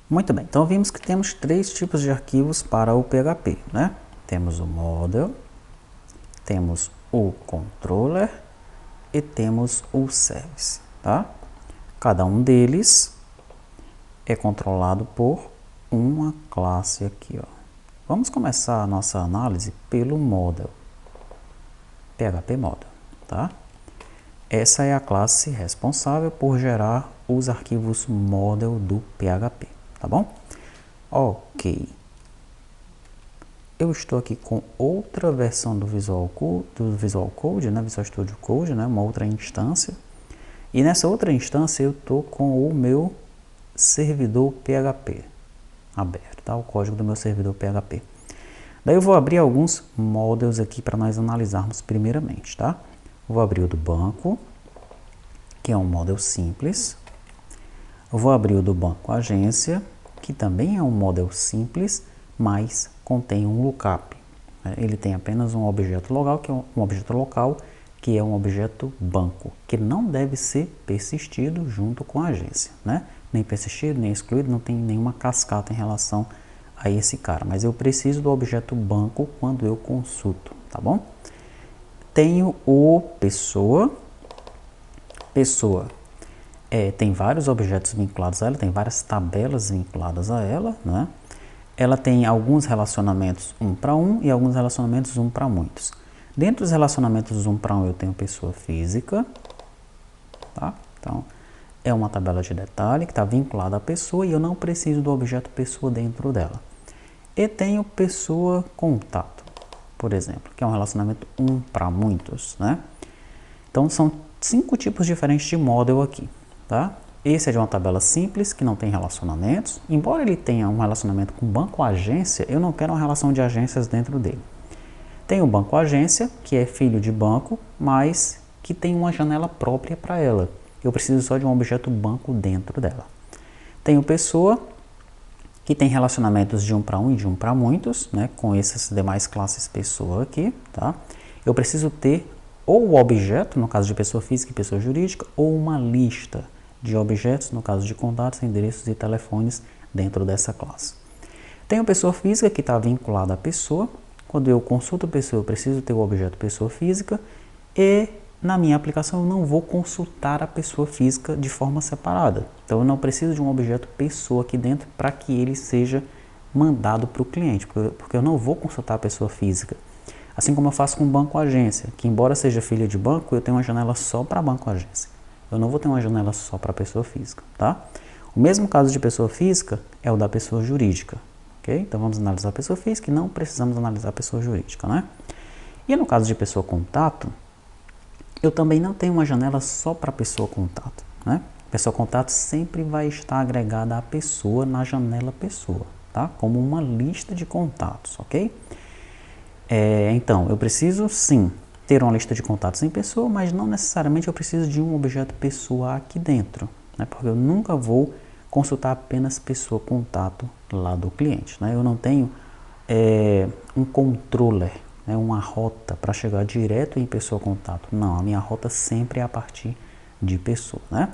Muito bem, então vimos que temos três tipos de arquivos para o PHP, né? Temos o model, temos o controller e temos o service, tá? Cada um deles é controlado por uma classe aqui, ó. Vamos começar a nossa análise pelo model, PHP model, tá? Essa é a classe responsável por gerar os arquivos model do PHP, tá bom? Ok. Eu estou aqui com outra versão do Visual Code, né? Visual Studio Code, né? Uma outra instância. E nessa outra instância eu estou com o meu servidor PHP aberto, tá? O código do meu servidor PHP. Daí eu vou abrir alguns models aqui para nós analisarmos primeiramente, tá? Vou abrir o do banco, que é um model simples. Eu vou abrir o do banco agência, que também é um model simples, mas contém um lookup. Ele tem apenas um objeto local, que é um objeto banco, que não deve ser persistido junto com a agência, né? Nem persistido, nem excluído, não tem nenhuma cascata em relação a esse cara, mas eu preciso do objeto banco quando eu consulto, tá bom? Tenho o pessoa tem vários objetos vinculados a ela, tem várias tabelas vinculadas a ela, né? Ela tem alguns relacionamentos um para um e alguns relacionamentos um para muitos. Dentro dos relacionamentos um para um eu tenho pessoa física, tá? Então é uma tabela de detalhe que está vinculada à pessoa e eu não preciso do objeto pessoa dentro dela. E tenho pessoa contato, por exemplo, que é um relacionamento um para muitos, né? Então são 5 tipos diferentes de model aqui, tá? Esse é de uma tabela simples, que não tem relacionamentos. Embora ele tenha um relacionamento com banco-agência, eu não quero uma relação de agências dentro dele. Tem o banco-agência, que é filho de banco, mas que tem uma janela própria para ela. Eu preciso só de um objeto banco dentro dela. Tem o pessoa, que tem relacionamentos de um para um e de um para muitos, né? Com essas demais classes pessoa aqui, tá? Eu preciso ter ou o objeto, no caso de pessoa física e pessoa jurídica, ou uma lista de objetos, no caso de contatos, endereços e telefones dentro dessa classe. Tem a pessoa física que está vinculada à pessoa. Quando eu consulto a pessoa, eu preciso ter o objeto pessoa física e na minha aplicação eu não vou consultar a pessoa física de forma separada. Então eu não preciso de um objeto pessoa aqui dentro para que ele seja mandado para o cliente, porque eu não vou consultar a pessoa física. Assim como eu faço com banco agência, que embora seja filha de banco, eu tenho uma janela só para banco agência. Eu não vou ter uma janela só para pessoa física, tá? O mesmo caso de pessoa física é o da pessoa jurídica, ok? Então vamos analisar a pessoa física e não precisamos analisar a pessoa jurídica, né? E no caso de pessoa contato, eu também não tenho uma janela só para pessoa contato, né? Pessoa contato sempre vai estar agregada à pessoa na janela pessoa, tá? Como uma lista de contatos, ok? Então, eu preciso sim ter uma lista de contatos em pessoa, mas não necessariamente eu preciso de um objeto pessoa aqui dentro, né? Porque eu nunca vou consultar apenas pessoa contato lá do cliente, né? Eu não tenho um controller, né? Uma rota para chegar direto em pessoa contato. Não, a minha rota sempre é a partir de pessoa, né?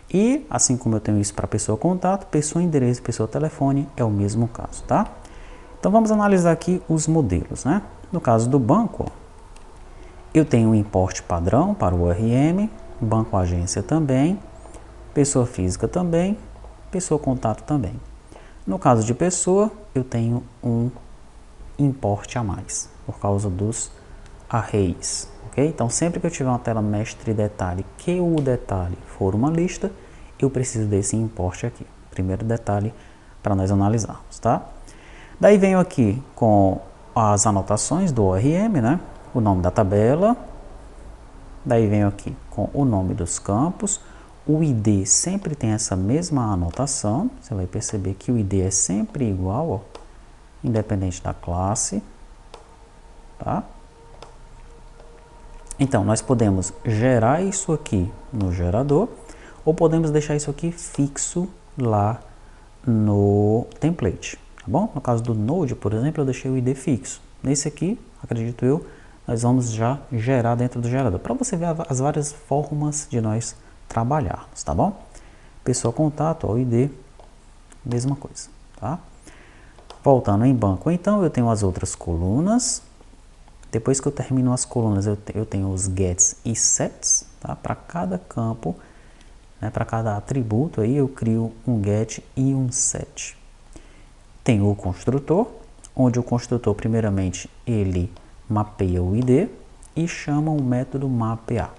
E assim como eu tenho isso para pessoa contato, pessoa endereço, pessoa telefone é o mesmo caso, tá? Então vamos analisar aqui os modelos, né? No caso do banco, ó, eu tenho um import padrão para o URM, banco agência também, pessoa física também, pessoa contato também. No caso de pessoa, eu tenho um import a mais, por causa dos arrays, ok? Então sempre que eu tiver uma tela mestre detalhe, que o detalhe for uma lista, eu preciso desse import aqui. Primeiro detalhe para nós analisarmos, tá? Daí venho aqui com as anotações do ORM, né? O nome da tabela. Daí venho aqui com o nome dos campos. O ID sempre tem essa mesma anotação. Você vai perceber que o ID é sempre igual, ó, independente da classe, tá? Então, nós podemos gerar isso aqui no gerador ou podemos deixar isso aqui fixo lá no template. Tá bom? No caso do Node, por exemplo, eu deixei o ID fixo. Nesse aqui, acredito eu, nós vamos já gerar dentro do gerador, para você ver as várias formas de nós trabalharmos, tá bom? Pessoa contato, ó, o ID mesma coisa, tá? Voltando em banco, então, eu tenho as outras colunas. Depois que eu termino as colunas, eu tenho os gets e sets, tá? Para cada campo, né, para cada atributo, aí eu crio um get e um set. Tem o construtor, onde o construtor, primeiramente, ele mapeia o ID e chama o método mapear.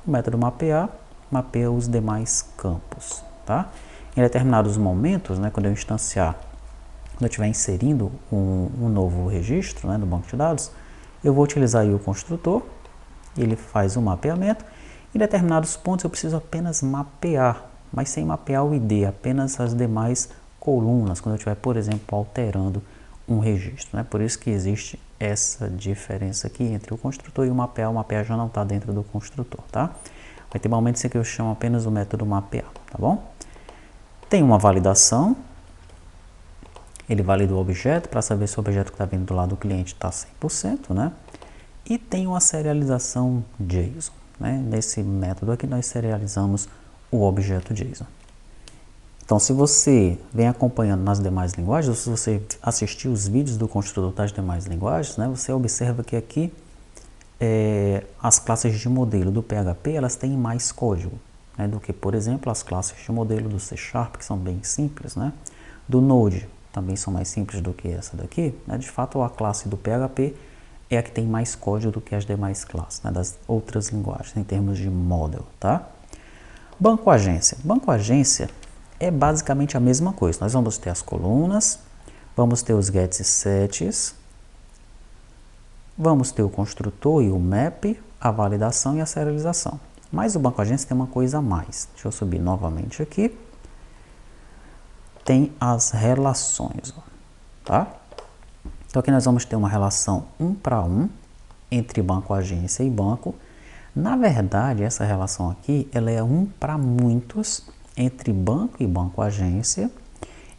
O método mapear mapeia os demais campos, tá? Em determinados momentos, né, quando eu instanciar, quando eu estiver inserindo um novo registro, né, no banco de dados, eu vou utilizar aí o construtor, ele faz o mapeamento. Em determinados pontos eu preciso apenas mapear, mas sem mapear o ID, apenas as demais colunas, quando eu estiver, por exemplo, alterando um registro, né? Por isso que existe essa diferença aqui entre o construtor e o mapear já não está dentro do construtor, tá? Vai ter momentos em que eu chamo apenas o método mapear, tá bom? Tem uma validação, ele valida o objeto para saber se o objeto que está vindo do lado do cliente está 100%, né? E tem uma serialização JSON, né? Nesse método aqui nós serializamos o objeto JSON. Então, se você vem acompanhando nas demais linguagens, ou se você assistir os vídeos do construtor das demais linguagens, né, você observa que aqui as classes de modelo do PHP elas têm mais código, né, do que, por exemplo, as classes de modelo do C#, que são bem simples, né? Do Node também são mais simples do que essa daqui, né? De fato, a classe do PHP é a que tem mais código do que as demais classes, né, das outras linguagens, em termos de model, tá? Banco agência. Banco agência é basicamente a mesma coisa. Nós vamos ter as colunas, vamos ter os gets e sets, vamos ter o construtor e o map, a validação e a serialização. Mas o banco agência tem uma coisa a mais. Deixa eu subir novamente aqui. Tem as relações, ó, tá? Então aqui nós vamos ter uma relação 1 para 1 entre banco agência e banco. Na verdade, essa relação aqui ela é 1 para muitos entre banco e banco agência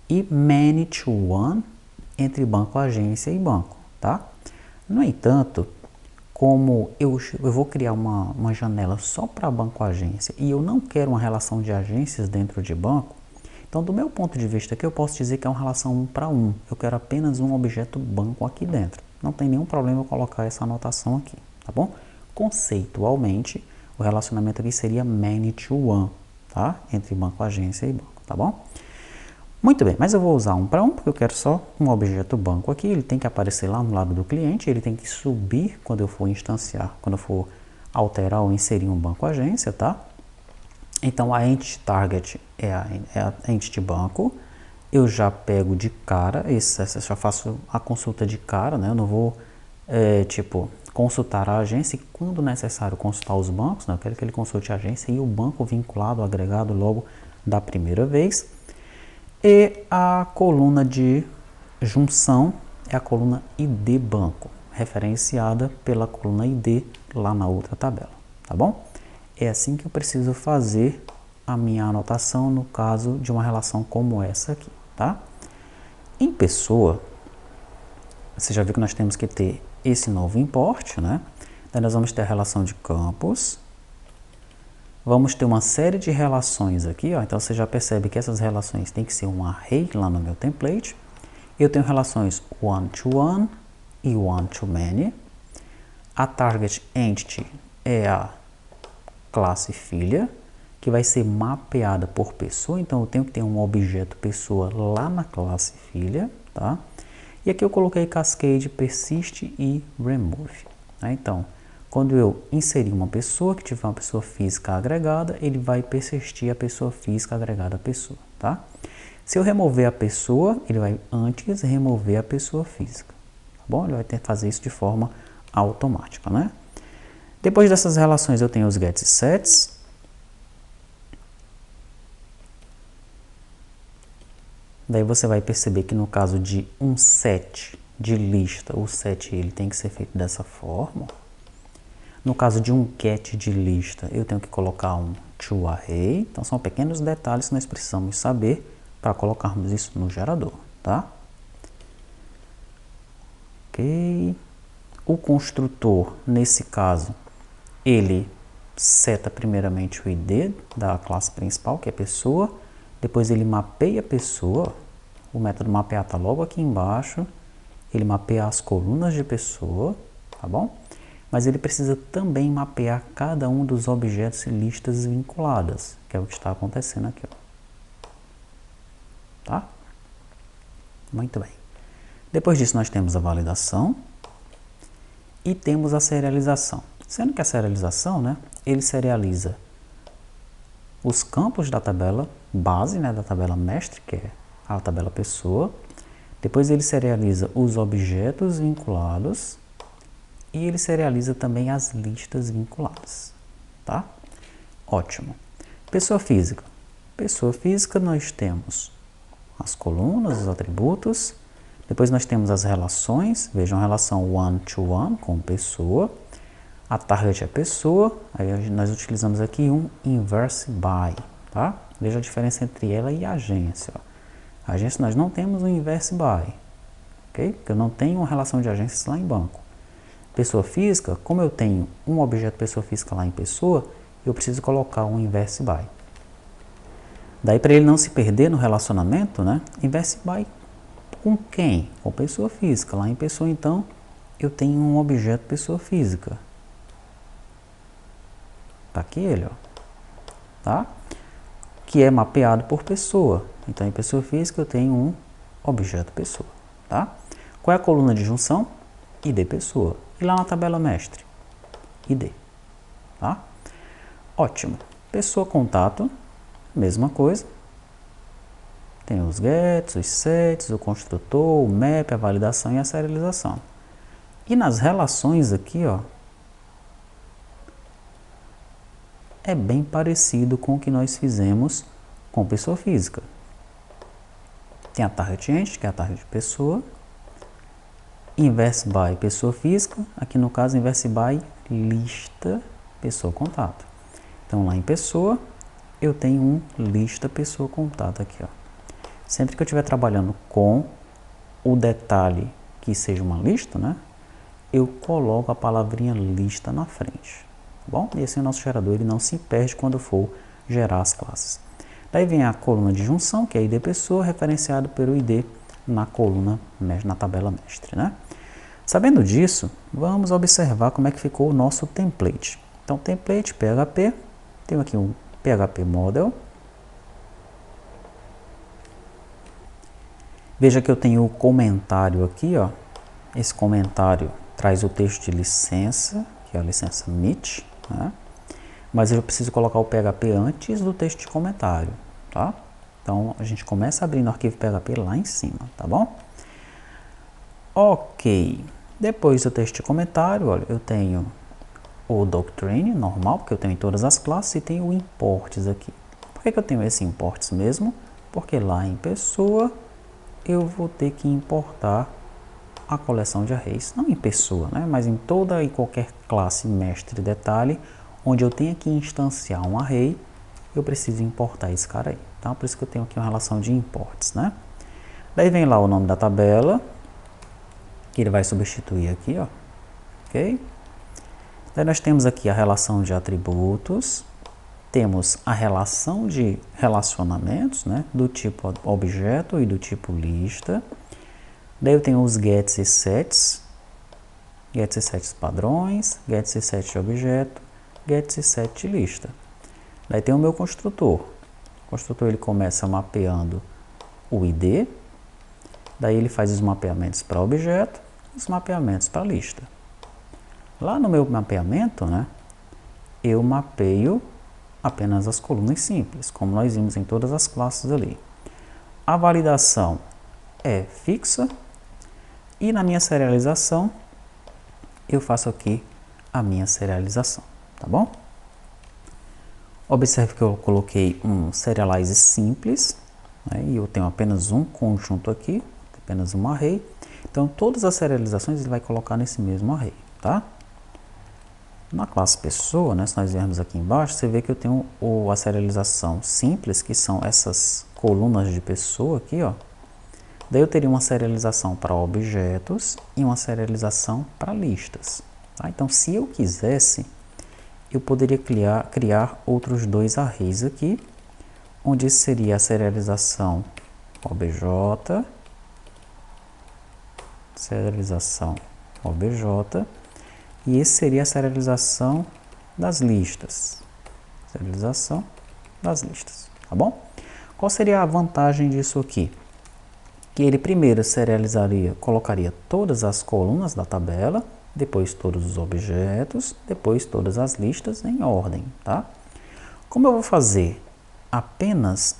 e many to one entre banco agência e banco, tá? No entanto, como eu vou criar uma janela só para banco agência e eu não quero uma relação de agências dentro de banco, então do meu ponto de vista aqui eu posso dizer que é uma relação 1 para 1. Eu quero apenas um objeto banco aqui dentro. Não tem nenhum problema eu colocar essa anotação aqui, tá bom? Conceitualmente, o relacionamento aqui seria many to one, tá? Entre banco, agência e banco, tá bom? Muito bem, mas eu vou usar 1 para 1 porque eu quero só um objeto banco aqui. Ele tem que aparecer lá no lado do cliente, ele tem que subir quando eu for instanciar, quando eu for alterar ou inserir um banco agência, tá? Então a entity target é a entity banco. Eu já pego de cara, eu já faço a consulta de cara, né? Eu não vou, consultar a agência e quando necessário consultar os bancos, né? Eu quero que ele consulte a agência e o banco vinculado, agregado logo da primeira vez. E a coluna de junção é a coluna ID banco, referenciada pela coluna ID lá na outra tabela, tá bom? É assim que eu preciso fazer a minha anotação no caso de uma relação como essa aqui, tá? Em pessoa, você já viu que nós temos que ter esse novo import, né? Daí nós vamos ter a relação de campos, vamos ter uma série de relações aqui, ó. Então você já percebe que essas relações têm que ser um array lá no meu template. Eu tenho relações one to one e one to many. A target entity é a classe filha, que vai ser mapeada por pessoa, então eu tenho que ter um objeto pessoa lá na classe filha, tá? E aqui eu coloquei cascade, persist e remove, né? Então, quando eu inserir uma pessoa, que tiver uma pessoa física agregada, ele vai persistir a pessoa física agregada à pessoa, tá? Se eu remover a pessoa, ele vai antes remover a pessoa física, tá bom? Ele vai ter que fazer isso de forma automática, né? Depois dessas relações eu tenho os gets e sets. Daí você vai perceber que no caso de um set de lista, o set ele tem que ser feito dessa forma. No caso de um get de lista, eu tenho que colocar um toArray. Então são pequenos detalhes que nós precisamos saber para colocarmos isso no gerador, tá? Ok. O construtor, nesse caso, ele seta primeiramente o ID da classe principal, que é pessoa, depois ele mapeia a pessoa, O método mapear está logo aqui embaixo. Ele mapeia as colunas de pessoa, tá bom? Mas ele precisa também mapear cada um dos objetos e listas vinculadas, que é o que está acontecendo aqui, ó. Tá? Muito bem. Depois disso nós temos a validação e temos a serialização. Sendo que a serialização, né, ele serializa os campos da tabela base, né, da tabela mestre, que é a tabela pessoa. Depois ele serializa os objetos vinculados e ele serializa também as listas vinculadas, tá? Ótimo. Pessoa física. Pessoa física nós temos as colunas, os atributos. Depois nós temos as relações. Vejam a relação one-to-one com pessoa. A target é pessoa. Aí nós utilizamos aqui um inverse by, tá? Veja a diferença entre ela e a agência, ó. A agência nós não temos um inverse by, ok? Porque eu não tenho uma relação de agências lá em banco. Pessoa física, como eu tenho um objeto pessoa física lá em pessoa, eu preciso colocar um inverse by. Daí, para ele não se perder no relacionamento, né? Inverse by com quem? Com pessoa física. Lá em pessoa, então, eu tenho um objeto pessoa física. Tá aqui ele, ó. Tá? Que é mapeado por pessoa. Então, em pessoa física, eu tenho um objeto pessoa. Tá? Qual é a coluna de junção? ID pessoa. E lá na tabela mestre? ID. Tá? Ótimo. Pessoa contato. Mesma coisa. Tem os gets, os sets, o construtor, o map, a validação e a serialização. E nas relações aqui, ó, é bem parecido com o que nós fizemos com pessoa física. Tem a target entity, que é a target pessoa. Inverse by pessoa física. Aqui no caso, inverse by lista pessoa contato. Então, lá em pessoa, eu tenho um lista pessoa contato aqui, ó. Sempre que eu estiver trabalhando com o detalhe que seja uma lista, né, eu coloco a palavrinha lista na frente, tá bom? E assim o nosso gerador ele não se perde quando for gerar as classes. Daí vem a coluna de junção, que é ID pessoa, referenciado pelo ID na coluna, na tabela mestre, né? Sabendo disso, vamos observar como é que ficou o nosso template. Então, template PHP, tenho aqui um PHP model. Veja que eu tenho o comentário aqui, ó. Esse comentário traz o texto de licença, que é a licença MIT, né? Mas eu preciso colocar o PHP antes do texto de comentário, tá? Então, a gente começa abrindo o arquivo PHP lá em cima, tá bom? Ok. Depois do texto de comentário, olha, eu tenho o doctrine normal, porque eu tenho em todas as classes, e tenho o imports aqui. Por que eu tenho esse imports mesmo? Porque lá em pessoa, eu vou ter que importar a coleção de arrays, não em pessoa, né, mas em toda e qualquer classe mestre detalhe, onde eu tenha que instanciar um array, eu preciso importar esse cara aí, tá? Por isso que eu tenho aqui uma relação de imports, né? Daí vem lá o nome da tabela, que ele vai substituir aqui, ó, ok? Daí nós temos aqui a relação de atributos, temos a relação de relacionamentos, né, do tipo objeto e do tipo lista. Daí eu tenho os gets e sets padrões, gets e sets de objeto, gets e set de lista. Daí tem o meu construtor. O construtor ele começa mapeando o ID, daí ele faz os mapeamentos para objeto, os mapeamentos para lista. Lá no meu mapeamento, né, eu mapeio apenas as colunas simples, como nós vimos em todas as classes ali. A validação é fixa e na minha serialização eu faço aqui a minha serialização, tá bom? Observe que eu coloquei um serialize simples, né, e eu tenho apenas um conjunto aqui, apenas um array. Então todas as serializações ele vai colocar nesse mesmo array, tá? Na classe pessoa, né, se nós viermos aqui embaixo, você vê que eu tenho a serialização simples, que são essas colunas de pessoa aqui, ó. Daí eu teria uma serialização para objetos e uma serialização para listas, tá? Então, se eu quisesse, eu poderia criar outros dois arrays aqui, onde seria a serialização obj, serialização obj, e esse seria a serialização das listas. Serialização das listas, tá bom? Qual seria a vantagem disso aqui? Que ele primeiro serializaria, colocaria todas as colunas da tabela, depois todos os objetos, depois todas as listas em ordem, tá? Como eu vou fazer apenas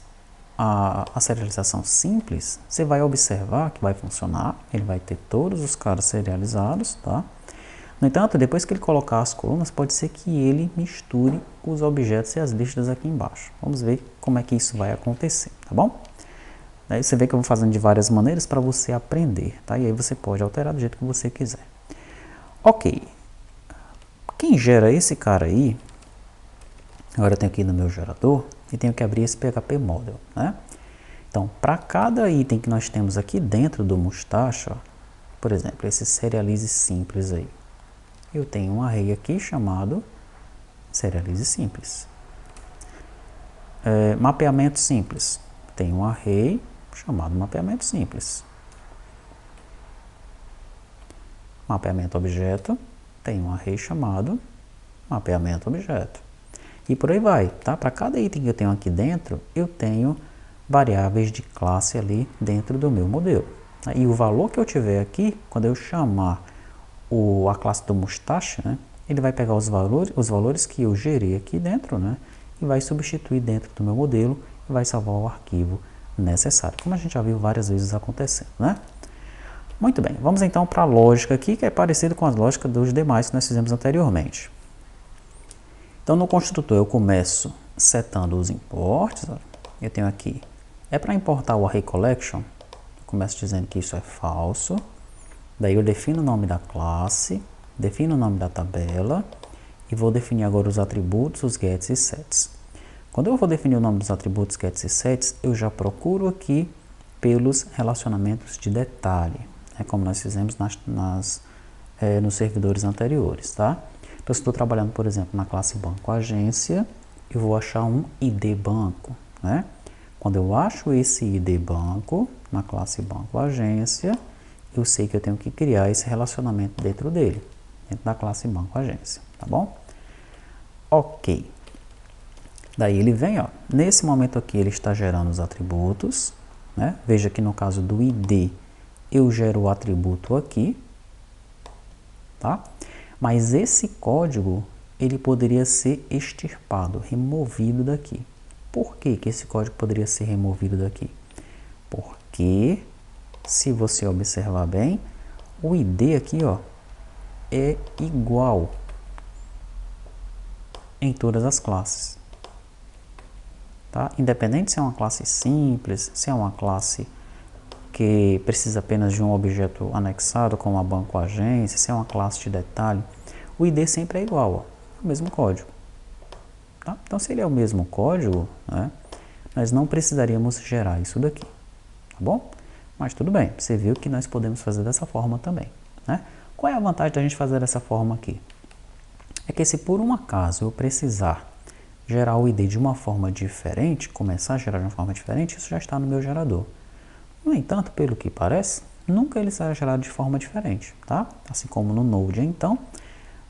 a serialização simples, você vai observar que vai funcionar, ele vai ter todos os caras serializados, tá? No entanto, depois que ele colocar as colunas, pode ser que ele misture os objetos e as listas aqui embaixo. Vamos ver como é que isso vai acontecer, tá bom? Daí você vê que eu vou fazendo de várias maneiras para você aprender, tá? E aí você pode alterar do jeito que você quiser. Ok. Quem gera esse cara aí, agora eu tenho aqui no meu gerador, e tenho que abrir esse PHP Model, né? Então, para cada item que nós temos aqui dentro do Mustache, ó, por exemplo, esse serialize simples aí, eu tenho um array aqui chamado serialize simples. Mapeamento simples, tem um array chamado mapeamento simples. Mapeamento objeto, tem um array chamado mapeamento objeto. E por aí vai, tá? Para cada item que eu tenho aqui dentro, eu tenho variáveis de classe ali dentro do meu modelo. E o valor que eu tiver aqui, quando eu chamar a classe do Mustache, né, ele vai pegar os valores que eu gerei aqui dentro, né, e vai substituir dentro do meu modelo e vai salvar o arquivo necessário, como a gente já viu várias vezes acontecendo, né? Muito bem, vamos então para a lógica aqui, que é parecida com a lógica dos demais que nós fizemos anteriormente. Então, no construtor eu começo setando os imports. Eu tenho aqui, é para importar o array collection, eu começo dizendo que isso é falso. Daí eu defino o nome da classe, defino o nome da tabela e vou definir agora os atributos, os gets e sets. Quando eu vou definir o nome dos atributos, gets e sets, eu já procuro aqui pelos relacionamentos de detalhe, né, como nós fizemos nos servidores anteriores, tá? Então, se estou trabalhando, por exemplo, na classe banco agência, eu vou achar um ID banco, né? Quando eu acho esse ID banco na classe banco agência, eu sei que eu tenho que criar esse relacionamento dentro dele, dentro da classe banco agência, tá bom? Ok. Daí ele vem, ó, nesse momento aqui ele está gerando os atributos, né? Veja que no caso do ID, eu gero o atributo aqui, tá? Mas esse código, ele poderia ser extirpado, removido daqui. Por que que esse código poderia ser removido daqui? Porque, se você observar bem, o ID aqui, ó, é igual em todas as classes. Tá? Independente se é uma classe simples, se é uma classe que precisa apenas de um objeto anexado, como a banco agência, se é uma classe de detalhe, o ID sempre é igual, ó, o mesmo código. Tá? Então, se ele é o mesmo código, né, nós não precisaríamos gerar isso daqui, tá bom? Mas tudo bem, você viu que nós podemos fazer dessa forma também, né? Qual é a vantagem da gente fazer dessa forma aqui? É que se por um acaso eu precisar gerar o ID de uma forma diferente, começar a gerar de uma forma diferente, isso já está no meu gerador. No entanto, pelo que parece, nunca ele será gerado de forma diferente, tá? Assim como no Node, então,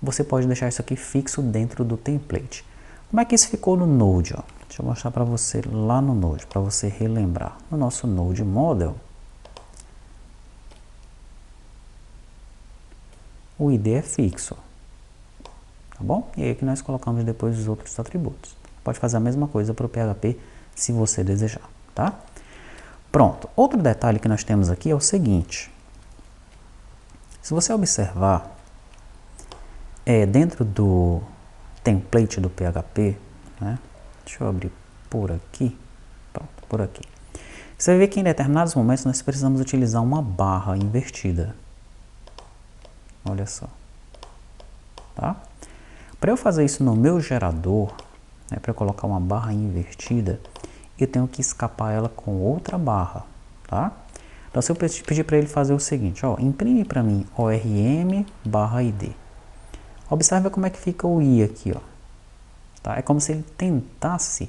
você pode deixar isso aqui fixo dentro do template. Como é que isso ficou no Node? Ó? Deixa eu mostrar para você lá no Node, para você relembrar. No nosso Node Model, o ID é fixo, tá bom? E aí que nós colocamos depois os outros atributos. Pode fazer a mesma coisa para o PHP se você desejar, tá? Pronto. Outro detalhe que nós temos aqui é o seguinte. Se você observar, dentro do template do PHP, né? Deixa eu abrir por aqui. Pronto, por aqui. Você vai ver que em determinados momentos nós precisamos utilizar uma barra invertida. Olha só. Tá? Para eu fazer isso no meu gerador, né, para eu colocar uma barra invertida, eu tenho que escapar ela com outra barra, tá? Então, se eu pedir para ele fazer o seguinte, ó, imprime para mim ORM barra ID. Observe como é que fica o I aqui, ó. Tá? É como se ele tentasse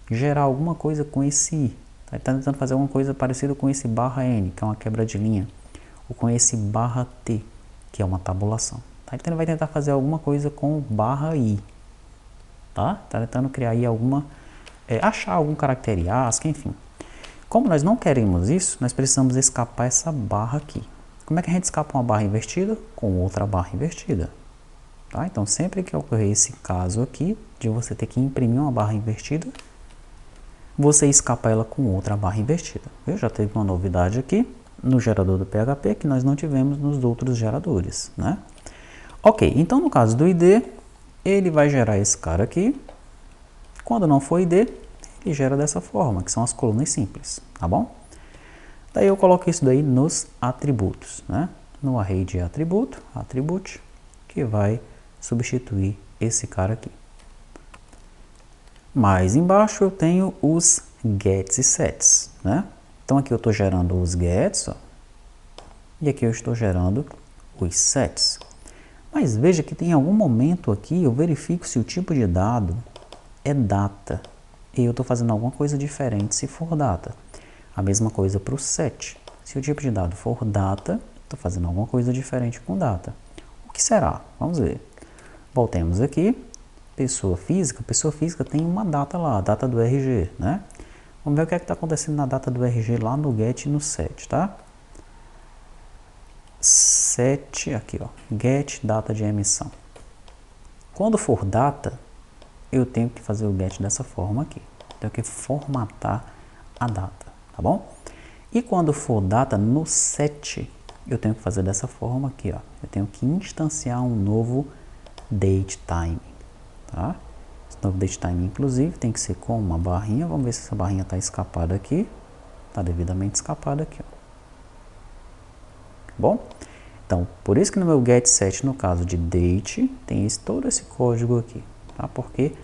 gerar alguma coisa com esse I. Tá? Ele está tentando fazer alguma coisa parecida com esse barra N, que é uma quebra de linha, ou com esse barra T, que é uma tabulação. Tá? Então ele vai tentar fazer alguma coisa com barra I. Tá? Tá tentando criar aí alguma, achar algum caractere ASCII, enfim. Como nós não queremos isso, nós precisamos escapar essa barra aqui. Como é que a gente escapa uma barra invertida? Com outra barra invertida. Tá? Então sempre que ocorrer esse caso aqui, de você ter que imprimir uma barra invertida, você escapa ela com outra barra invertida. Eu já teve uma novidade aqui no gerador do PHP que nós não tivemos nos outros geradores, né? Ok, então no caso do ID, ele vai gerar esse cara aqui. Quando não for ID, ele gera dessa forma, que são as colunas simples, tá bom? Daí eu coloco isso daí nos atributos, né? No array de atributo, attribute, que vai substituir esse cara aqui. Mais embaixo eu tenho os gets e sets, né? Então aqui eu estou gerando os gets, ó, e aqui eu estou gerando os sets. Mas veja que tem algum momento aqui eu verifico se o tipo de dado é data. E eu estou fazendo alguma coisa diferente se for data. A mesma coisa para o set. Se o tipo de dado for data, estou fazendo alguma coisa diferente com data. O que será? Vamos ver. Voltemos aqui. Pessoa física tem uma data lá, a data do RG, né? Vamos ver o que é que está acontecendo na data do RG lá no get e no set, tá? Set, aqui ó, get data de emissão. Quando for data, eu tenho que fazer o get dessa forma aqui. Tenho que formatar a data, tá bom? E quando for data no set, eu tenho que fazer dessa forma aqui, ó. Eu tenho que instanciar um novo datetime, tá? Esse novo datetime, inclusive, tem que ser com uma barrinha. Vamos ver se essa barrinha está escapada aqui. Está devidamente escapada aqui, ó. Bom? Então, por isso que no meu getSet, no caso de date, tem todo esse código aqui, tá? Porque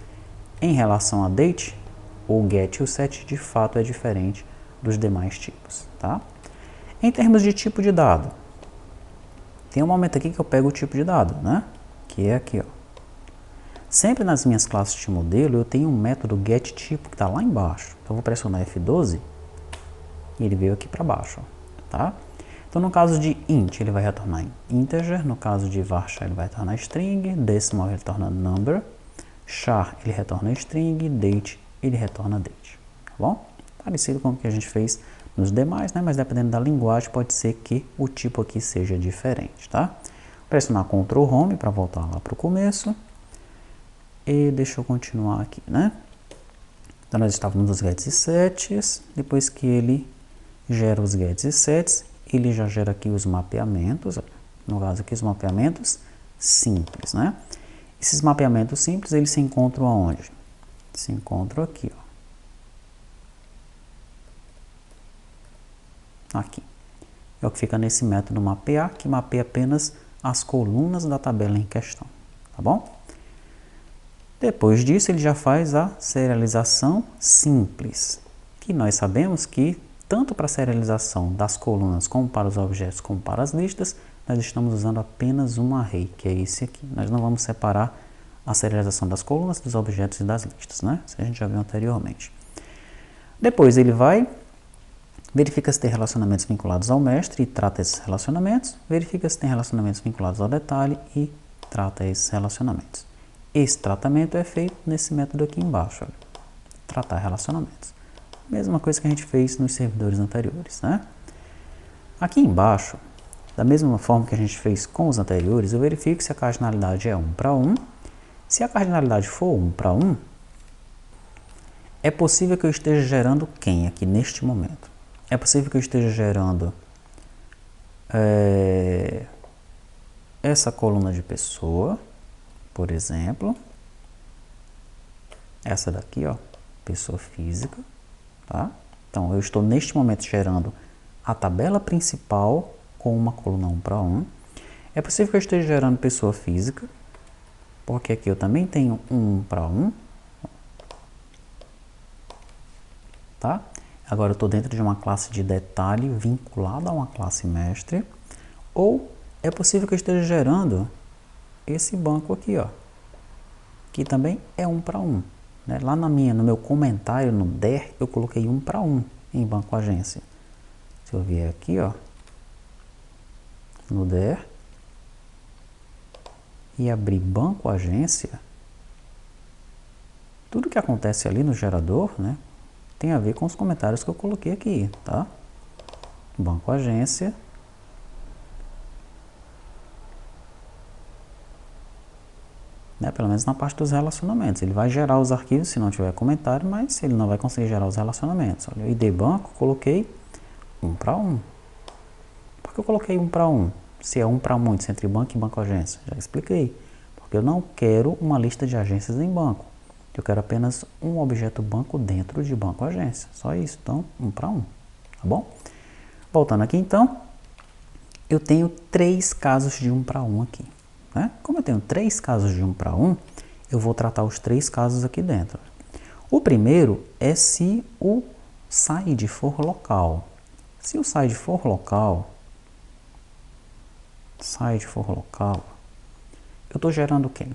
em relação a date, o get e o set de fato é diferente dos demais tipos, tá? Em termos de tipo de dado, tem um momento aqui que eu pego o tipo de dado, né? Que é aqui, ó. Sempre nas minhas classes de modelo, eu tenho um método getTypo que está lá embaixo. Então, eu vou pressionar F12 e ele veio aqui para baixo, ó, tá? Então, no caso de int, ele vai retornar integer. No caso de varchar, ele vai retornar string. Decimal, ele retorna number. Char, ele retorna string. Date, ele retorna date. Tá bom? Parecido com o que a gente fez nos demais, né? Mas dependendo da linguagem, pode ser que o tipo aqui seja diferente, tá? Pressionar Ctrl Home para voltar lá para o começo. E deixa eu continuar aqui, né? Então, nós estávamos nos gets e sets. Depois que ele gera os gets e sets, ele já gera aqui os mapeamentos, no caso aqui os mapeamentos simples, né? Esses mapeamentos simples, eles se encontram aonde? Se encontram aqui, ó. Aqui. É o que fica nesse método mapear, que mapeia apenas as colunas da tabela em questão, tá bom? Depois disso, ele já faz a serialização simples, que nós sabemos que tanto para a serialização das colunas, como para os objetos, como para as listas, nós estamos usando apenas um array, que é esse aqui. Nós não vamos separar a serialização das colunas, dos objetos e das listas, né? Isso a gente já viu anteriormente. Depois ele vai, verifica se tem relacionamentos vinculados ao mestre e trata esses relacionamentos, verifica se tem relacionamentos vinculados ao detalhe e trata esses relacionamentos. Esse tratamento é feito nesse método aqui embaixo, olha, tratar relacionamentos. Mesma coisa que a gente fez nos servidores anteriores, né? Aqui embaixo, da mesma forma que a gente fez com os anteriores, eu verifico se a cardinalidade é 1 para 1. Se a cardinalidade for 1 para 1, é possível que eu esteja gerando quem aqui neste momento? É possível que eu esteja gerando essa coluna de pessoa, por exemplo. Essa daqui, ó, pessoa física. Tá? Então, eu estou neste momento gerando a tabela principal com uma coluna 1 para 1. É possível que eu esteja gerando pessoa física, porque aqui eu também tenho 1 para 1. Tá? Agora eu estou dentro de uma classe de detalhe vinculada a uma classe mestre. Ou é possível que eu esteja gerando esse banco aqui, ó, que também é 1 para 1. Lá no meu comentário, no der, eu coloquei 1 para 1. em banco agência? Se eu vier aqui, ó, no DER e abrir banco agência, tudo que acontece ali no gerador, né, tem a ver com os comentários que eu coloquei aqui, tá? Banco agência. Né, pelo menos na parte dos relacionamentos. Ele vai gerar os arquivos se não tiver comentário, mas ele não vai conseguir gerar os relacionamentos. Olha, o ID banco, coloquei 1 para 1. Por que eu coloquei 1 para 1? Se é 1 para muitos entre banco e banco agência? Já expliquei. Porque eu não quero uma lista de agências em banco. Eu quero apenas um objeto banco dentro de banco agência. Só isso. Então, 1 para 1. Tá bom? Voltando aqui então, eu tenho 3 casos de 1 para 1 aqui. Né? Como eu tenho 3 casos de 1 para 1, eu vou tratar os 3 casos aqui dentro. O primeiro é se o side for local. Se o side for local, eu estou gerando quem?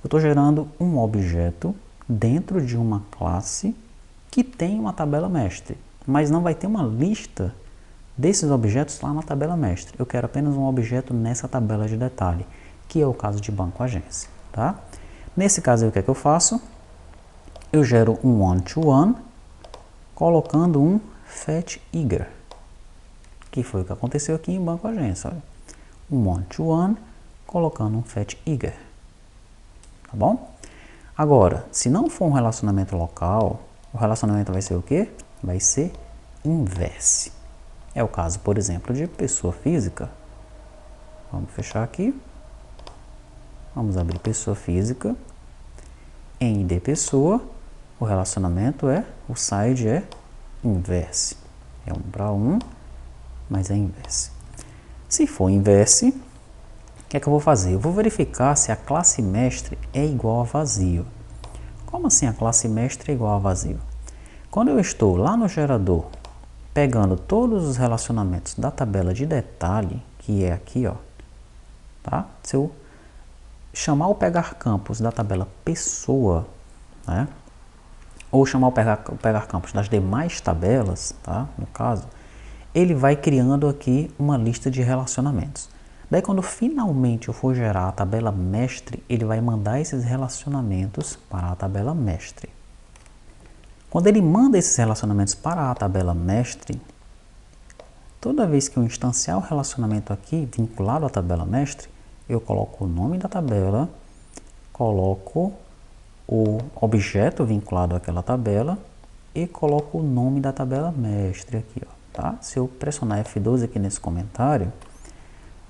Eu estou gerando um objeto dentro de uma classe que tem uma tabela mestre, mas não vai ter uma lista desses objetos lá na tabela mestre. Eu quero apenas um objeto nessa tabela de detalhe, que é o caso de banco agência, tá? Nesse caso aí, o que é que eu faço? Eu gero um one-to-one, colocando um fetch-eager, que foi o que aconteceu aqui em banco agência, olha. Um one-to-one, colocando um fetch-eager, tá bom? Agora, se não for um relacionamento local, o relacionamento vai ser o quê? Vai ser inverse. É o caso, por exemplo, de pessoa física. Vamos fechar aqui. Vamos abrir pessoa física. Em ID pessoa, o relacionamento é, o side é inverse. É 1 para 1, mas é inverse. Se for inverse, o que é que eu vou fazer? Eu vou verificar se a classe mestre é igual a vazio. Como assim a classe mestre é igual a vazio? Quando eu estou lá no gerador, pegando todos os relacionamentos da tabela de detalhe, que é aqui, ó, tá? Se eu chamar o pegar campos da tabela pessoa, né? Ou chamar o pegar campos das demais tabelas, tá? No caso, ele vai criando aqui uma lista de relacionamentos. Daí, quando finalmente eu for gerar a tabela mestre, ele vai mandar esses relacionamentos para a tabela mestre. Quando ele manda esses relacionamentos para a tabela mestre, toda vez que eu instanciar o relacionamento aqui vinculado à tabela mestre, eu coloco o nome da tabela, coloco o objeto vinculado àquela tabela e coloco o nome da tabela mestre aqui, ó, tá? Se eu pressionar F12 aqui nesse comentário,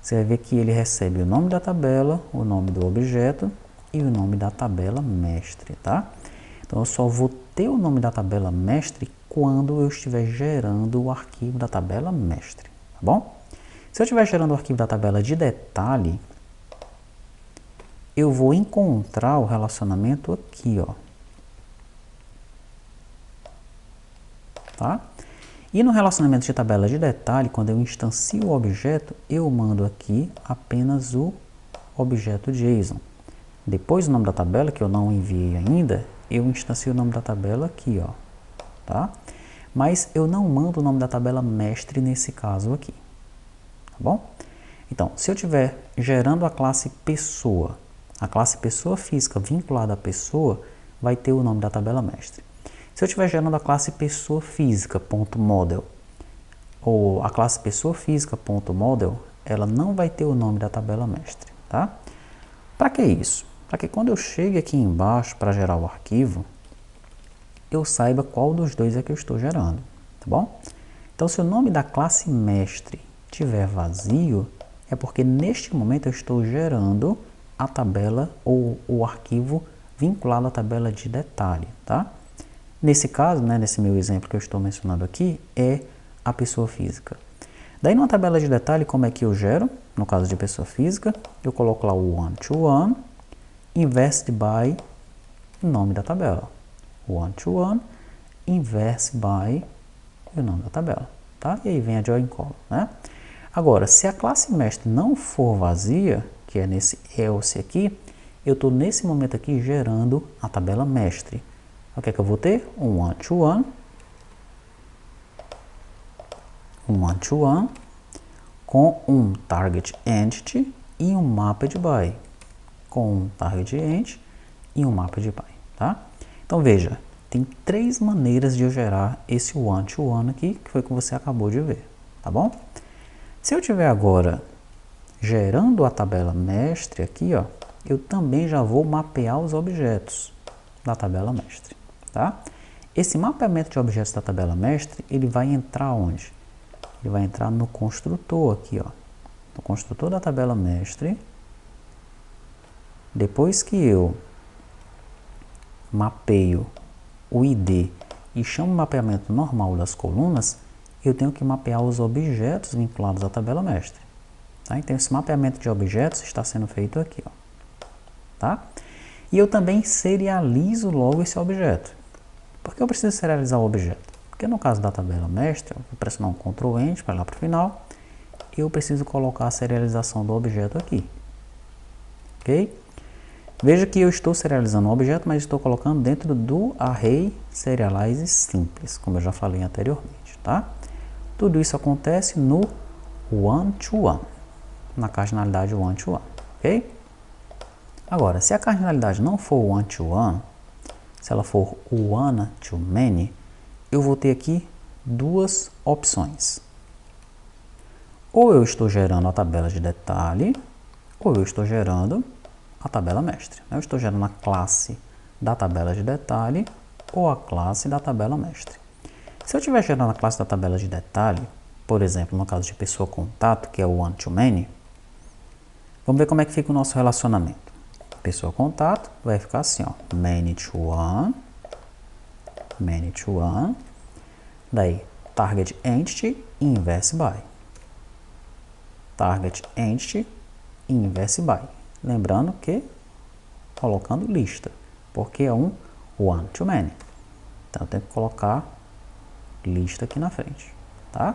você vai ver que ele recebe o nome da tabela, o nome do objeto e o nome da tabela mestre, tá? Então eu só vou ter o nome da tabela mestre quando eu estiver gerando o arquivo da tabela mestre, tá bom? Se eu estiver gerando o arquivo da tabela de detalhe, eu vou encontrar o relacionamento aqui, ó. Tá? E no relacionamento de tabela de detalhe, quando eu instancio o objeto, eu mando aqui apenas o objeto JSON. Depois o nome da tabela, que eu não enviei ainda, eu instancio o nome da tabela aqui, ó. Tá? Mas eu não mando o nome da tabela mestre nesse caso aqui. Tá bom? Então, se eu estiver gerando a classe pessoa, a classe pessoa física vinculada à pessoa vai ter o nome da tabela mestre. Se eu estiver gerando a classe pessoa física.model ou a classe pessoa física.model, ela não vai ter o nome da tabela mestre, tá? Para que isso? Para que quando eu chegue aqui embaixo para gerar o arquivo, eu saiba qual dos dois é que eu estou gerando, tá bom? Então, se o nome da classe mestre tiver vazio, é porque neste momento eu estou gerando a tabela ou o arquivo vinculado à tabela de detalhe, tá? Nesse caso, né, nesse meu exemplo que eu estou mencionando aqui, é a pessoa física. Daí, numa tabela de detalhe, como é que eu gero? No caso de pessoa física, eu coloco lá o one-to-one, inversed by o nome da tabela. One-to-one, inverse by o nome da tabela, tá? E aí vem a join column, né? Agora, se a classe mestre não for vazia, que é nesse else aqui, eu estou nesse momento aqui gerando a tabela mestre. O que é que eu vou ter? Um one-to-one, um one-to-one com um target entity e um mapped by, com um target entity e um mapped by, tá? Então veja, tem 3 maneiras de eu gerar esse one-to-one aqui, que foi o que você acabou de ver, tá bom? Se eu tiver agora gerando a tabela mestre aqui, ó, eu também já vou mapear os objetos da tabela mestre, tá? Esse mapeamento de objetos da tabela mestre, ele vai entrar onde? Ele vai entrar no construtor aqui, ó, no construtor da tabela mestre. Depois que eu mapeio o ID e chamo o mapeamento normal das colunas, eu tenho que mapear os objetos vinculados à tabela mestre. Tá? Então, esse mapeamento de objetos está sendo feito aqui, ó, tá? E eu também serializo logo esse objeto. Por que eu preciso serializar o objeto? Porque no caso da tabela mestre, eu vou pressionar um Ctrl Enter para ir lá para o final, eu preciso colocar a serialização do objeto aqui. Ok? Veja que eu estou serializando o objeto, mas estou colocando dentro do array serialize simples, como eu já falei anteriormente, tá? Tudo isso acontece no one-to-one, na cardinalidade one-to-one, ok? Agora, se a cardinalidade não for one-to-one, se ela for one-to-many, eu vou ter aqui 2 opções. Ou eu estou gerando a tabela de detalhe, ou eu estou gerando a tabela mestre. Eu estou gerando a classe da tabela de detalhe ou a classe da tabela mestre. Se eu estiver gerando a classe da tabela de detalhe, por exemplo, no caso de pessoa contato, que é o one-to-many, vamos ver como é que fica o nosso relacionamento. Pessoa contato vai ficar assim, ó, many-to-one, many-to-one, daí target entity e inverse by. Target entity e inverse by. Lembrando que colocando lista, porque é um one-to-many. Então eu tenho que colocar lista aqui na frente, tá?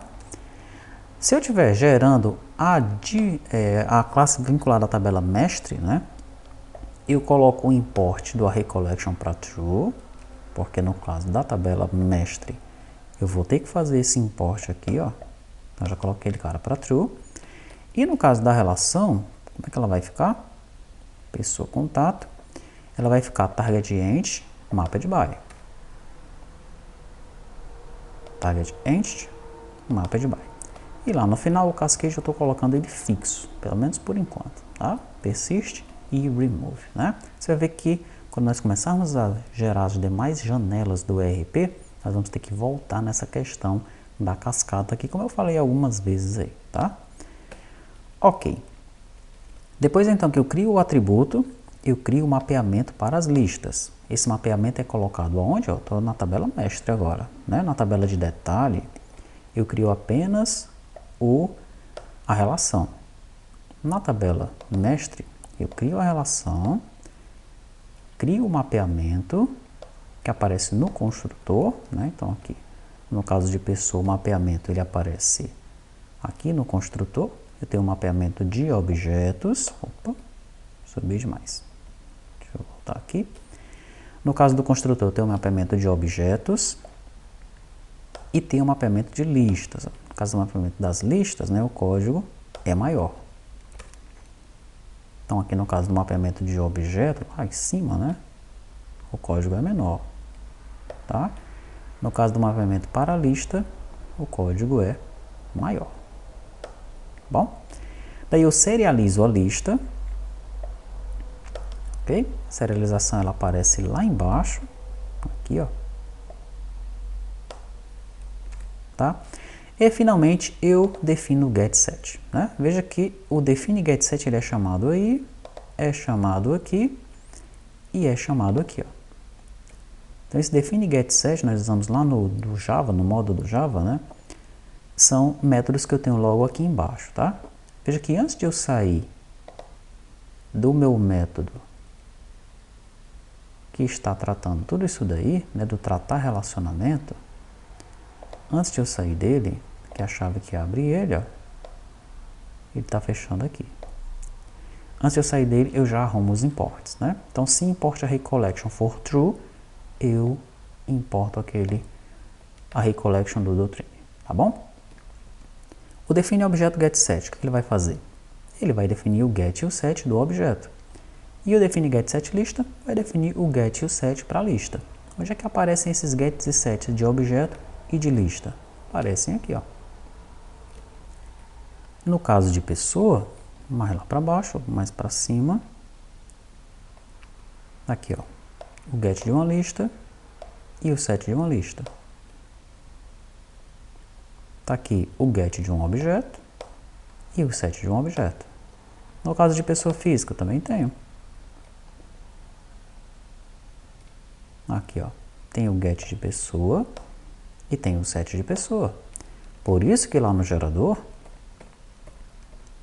Se eu estiver gerando a classe vinculada à tabela mestre, né? Eu coloco o import do array collection para true, porque no caso da tabela mestre, eu vou ter que fazer esse import aqui, ó. Então, já coloquei ele cara para true. E no caso da relação, como é que ela vai ficar? Pessoa contato, ela vai ficar target entity mapped by. Target entity mapped by. E lá no final o cascade eu estou colocando ele fixo, pelo menos por enquanto, tá? Persist e remove, né? Você vai ver que quando nós começarmos a gerar as demais janelas do ERP, nós vamos ter que voltar nessa questão da cascata aqui, como eu falei algumas vezes aí, tá? Ok. Depois então que eu crio o atributo, eu crio o mapeamento para as listas. Esse mapeamento é colocado aonde? Eu estou na tabela mestre agora, né? Na tabela de detalhe, eu crio apenas a relação. Na tabela mestre, eu crio a relação, crio o mapeamento que aparece no construtor, né? Então aqui, no caso de pessoa, o mapeamento ele aparece aqui no construtor. Eu tenho um mapeamento de objetos. Opa, subi demais. Deixa eu voltar aqui. No caso do construtor, eu tenho um mapeamento de objetos e tenho um mapeamento de listas. No caso do mapeamento das listas, né, o código é maior. Então, aqui no caso do mapeamento de objeto, lá em cima, né, o código é menor. Tá? No caso do mapeamento para a lista, o código é maior. Bom, daí eu serializo a lista, ok? A serialização ela aparece lá embaixo, aqui, ó, tá? E finalmente eu defino o getSet, né? Veja que o define getSet ele é chamado aí, é chamado aqui e é chamado aqui, ó. Então esse define getSet nós usamos lá no Java, no módulo do Java, né? São métodos que eu tenho logo aqui embaixo, tá? Veja que antes de eu sair do meu método que está tratando tudo isso daí, né, do tratar relacionamento, antes de eu sair dele, que é a chave que abre ele, ó, ele está fechando aqui. Antes de eu sair dele, eu já arrumo os imports, né? Então, se import array collection for true, eu importo aquele array collection do Doctrine, tá bom? O define objeto getSet, o que ele vai fazer? Ele vai definir o get e o set do objeto. E o define getSetLista vai definir o get e o set para a lista. Onde é que aparecem esses gets e sets de objeto e de lista? Aparecem aqui, ó. No caso de pessoa, mais lá para baixo, mais para cima, aqui, ó, o get de uma lista e o set de uma lista. Está aqui o get de um objeto e o set de um objeto. No caso de pessoa física, eu também tenho. Aqui, ó, tem o get de pessoa e tem o set de pessoa. Por isso que lá no gerador,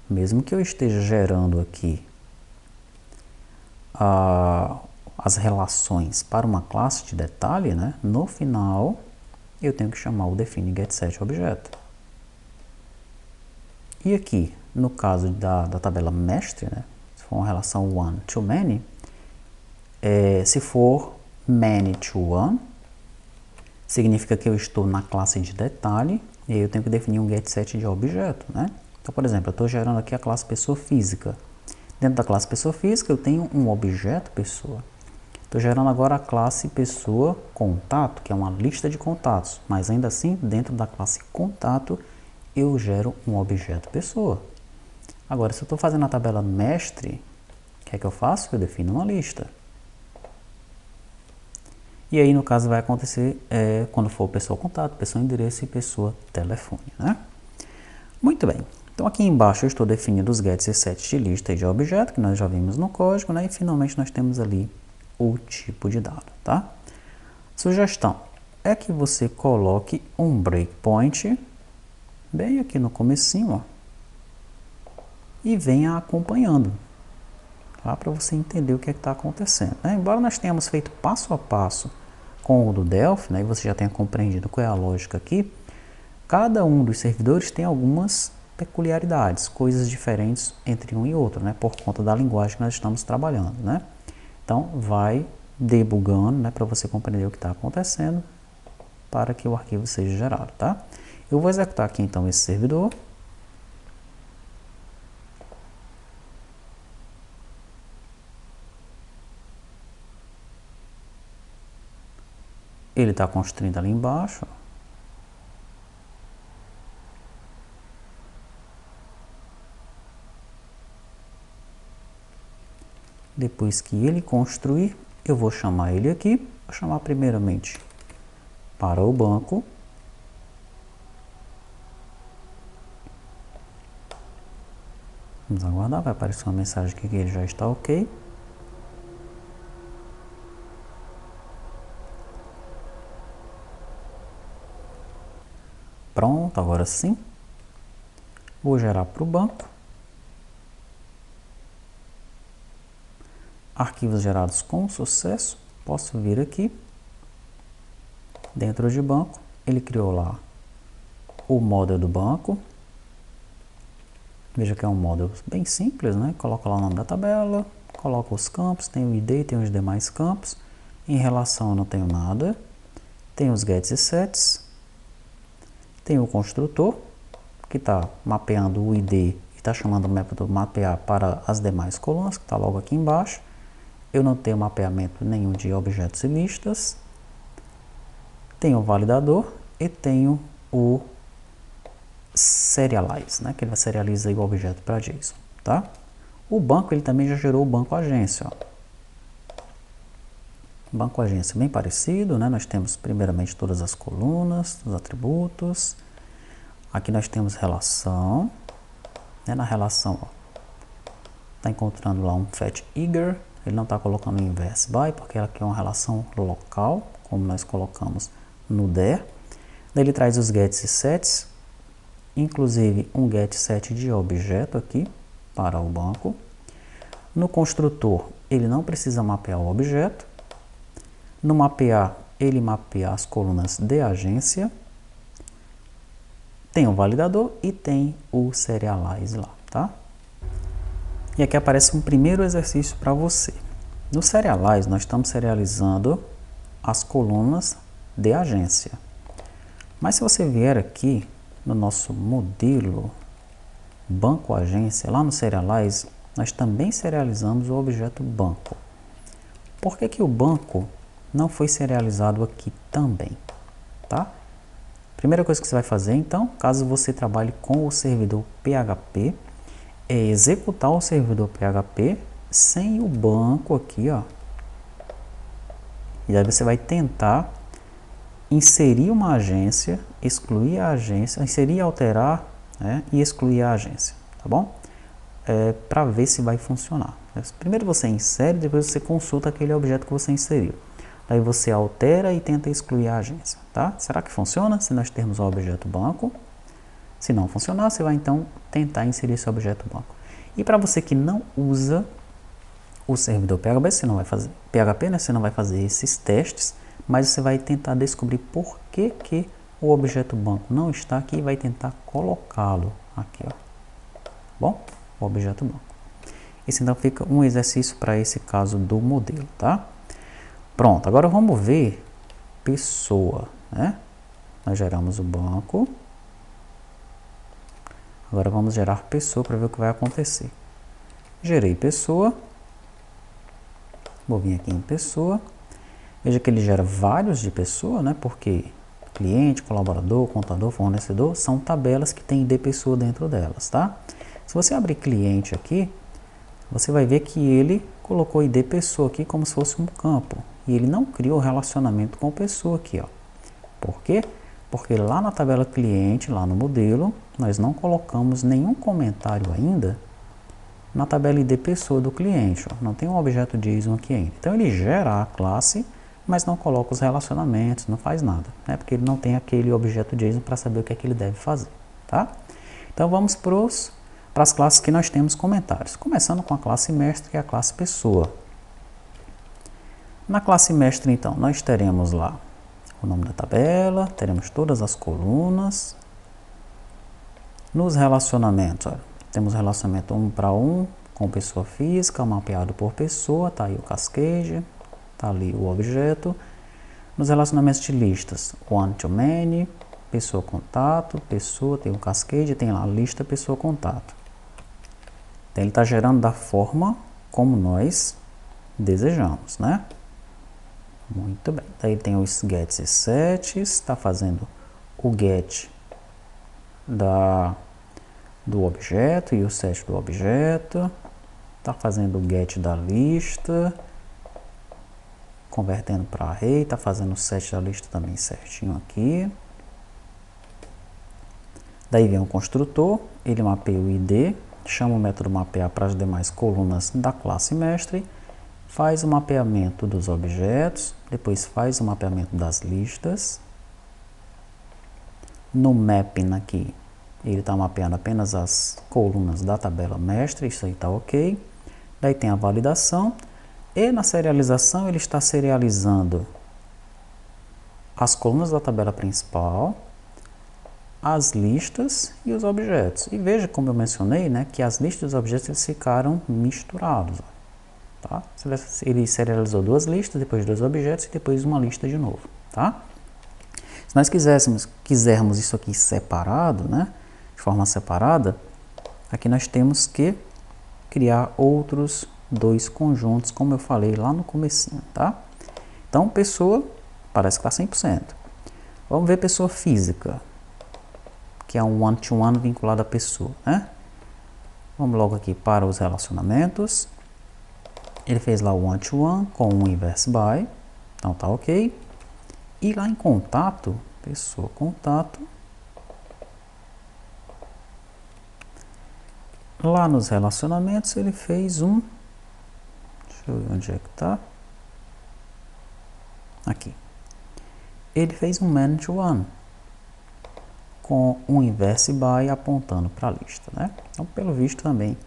mesmo que eu esteja gerando aqui as relações para uma classe de detalhe, né, no final eu tenho que chamar o define getSetObjeto. E aqui, no caso da tabela mestre, né, se for uma relação one to many, se for many to one, significa que eu estou na classe de detalhe e aí eu tenho que definir um getSet de objeto, né? Então, por exemplo, eu estou gerando aqui a classe pessoa física. Dentro da classe pessoa física eu tenho um objeto pessoa. Estou gerando agora a classe pessoa contato, que é uma lista de contatos, mas ainda assim, dentro da classe contato, eu gero um objeto pessoa. Agora, se eu estou fazendo a tabela mestre, o que é que eu faço? Eu defino uma lista. E aí, no caso, vai acontecer quando for pessoa contato, pessoa endereço e pessoa telefone, né? Muito bem. Então, aqui embaixo eu estou definindo os gets e sets de lista e de objeto, que nós já vimos no código, né? E finalmente nós temos ali o tipo de dado, tá? Sugestão é que você coloque um breakpoint bem aqui no comecinho, ó, e venha acompanhando, tá? Para você entender o que é que está acontecendo, né? Embora nós tenhamos feito passo a passo com o do Delphi, né, e você já tenha compreendido qual é a lógica aqui, cada um dos servidores tem algumas peculiaridades, coisas diferentes entre um e outro, né, por conta da linguagem que nós estamos trabalhando, né? Então, vai debugando, né, para você compreender o que está acontecendo, para que o arquivo seja gerado, tá? Eu vou executar aqui, então, esse servidor. Ele está construindo ali embaixo. Depois que ele construir, eu vou chamar ele aqui. Vou chamar primeiramente para o banco. Vamos aguardar, vai aparecer uma mensagem aqui que ele já está ok. Pronto, agora sim. Vou gerar para o banco. Arquivos gerados com sucesso. Posso vir aqui. Dentro de banco, ele criou lá o model do banco. Veja que é um model bem simples, né? Coloca lá o nome da tabela, coloca os campos, tem o ID, tem os demais campos. Em relação eu não tenho nada. Tem os gets e sets. Tem o construtor, que está mapeando o ID e está chamando o método mapear para as demais colunas, que está logo aqui embaixo. Eu não tenho mapeamento nenhum de objetos e listas. Tenho o validador e tenho o serialize, né, que ele serializa o objeto para JSON, tá? O banco, ele também já gerou o banco agência, ó. Banco agência bem parecido, né? Nós temos primeiramente todas as colunas, os atributos. Aqui nós temos relação, né? Na relação, ó, tá encontrando lá um fetch eager, ele não está colocando inverse by, porque aqui é uma relação local, como nós colocamos no there. Daí ele traz os gets e sets, inclusive um get set de objeto aqui para o banco. No construtor, ele não precisa mapear o objeto. No mapear, ele mapeia as colunas de agência. Tem o validador e tem o serialize lá, tá? E aqui aparece um primeiro exercício para você. No serialize, nós estamos serializando as colunas de agência. Mas se você vier aqui no nosso modelo banco agência, lá no Serialize, nós também serializamos o objeto banco. Por que que o banco não foi serializado aqui também? Tá? Primeira coisa que você vai fazer, então, caso você trabalhe com o servidor PHP, é executar o servidor PHP sem o banco aqui, ó. E aí você vai tentar inserir uma agência, excluir a agência, inserir, alterar, né, e excluir a agência, tá bom? Para ver se vai funcionar. Primeiro você insere, depois você consulta aquele objeto que você inseriu. Aí você altera e tenta excluir a agência, tá? Será que funciona se nós termos o objeto banco? Se não funcionar, você vai então tentar inserir esse objeto banco. E para você que não usa o servidor PHP, você não vai fazer PHP, né? Você não vai fazer esses testes, mas você vai tentar descobrir por que que o objeto banco não está aqui e vai tentar colocá-lo aqui, ó. Bom, o objeto banco. Esse então fica um exercício para esse caso do modelo, tá? Pronto, agora vamos ver pessoa, né? Nós geramos o banco. Agora vamos gerar pessoa para ver o que vai acontecer. Gerei pessoa. Vou vir aqui em pessoa. Veja que ele gera vários de pessoa, né? Porque cliente, colaborador, contador, fornecedor são tabelas que tem ID pessoa dentro delas, tá? Se você abrir cliente aqui, você vai ver que ele colocou ID pessoa aqui como se fosse um campo. E ele não criou relacionamento com pessoa aqui, ó. Por quê? Porque lá na tabela cliente, lá no modelo, nós não colocamos nenhum comentário ainda na tabela ID pessoa do cliente, ó. Não tem um objeto JSON aqui ainda. Então ele gera a classe, mas não coloca os relacionamentos, não faz nada, né? Porque ele não tem aquele objeto JSON para saber o que é que ele deve fazer, tá? Então vamos para as classes que nós temos comentários. Começando com a classe mestre, que é a classe pessoa. Na classe mestre, então, nós teremos lá o nome da tabela, teremos todas as colunas. Nos relacionamentos, olha, temos relacionamento 1 para 1 com pessoa física, mapeado por pessoa, tá aí o cascade, tá ali o objeto. Nos relacionamentos de listas, one to many, pessoa contato, pessoa, tem o cascade, tem lá a lista pessoa contato. Então ele está gerando da forma como nós desejamos, né? Muito bem. Daí tem os gets e sets, está fazendo o get do objeto e o set do objeto, está fazendo o get da lista, convertendo para array, está fazendo o set da lista também certinho aqui. Daí vem o construtor, ele mapeia o ID, chama o método mapear para as demais colunas da classe mestre, faz o mapeamento dos objetos, depois faz o mapeamento das listas. No mapping aqui, ele está mapeando apenas as colunas da tabela mestre, isso aí está ok. Daí tem a validação, e na serialização ele está serializando as colunas da tabela principal, as listas e os objetos. E veja como eu mencionei, né, que as listas e os objetos eles ficaram misturados. Tá? Ele serializou duas listas, depois dois objetos e depois uma lista de novo. Tá? Se nós quisermos isso aqui separado, né, de forma separada, aqui nós temos que criar outros dois conjuntos, como eu falei lá no comecinho. Tá? Então, pessoa, parece que está 100%. Vamos ver pessoa física, que é um one-to-one vinculado à pessoa. Né? Vamos logo aqui para os relacionamentos. Ele fez lá o one-to-one com o inverse by, então tá ok. E lá em contato, pessoa contato, lá nos relacionamentos ele fez um, deixa eu ver onde é que tá, aqui. Ele fez um man-to-one com um inverse by apontando para a lista, né? Então, pelo visto também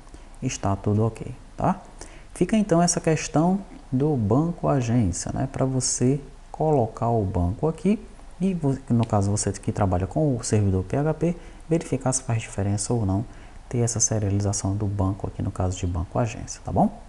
está tudo ok, tá? Fica então essa questão do banco agência, né? Para você colocar o banco aqui e, no caso você que trabalha com o servidor PHP, verificar se faz diferença ou não ter essa serialização do banco aqui no caso de banco agência, tá bom?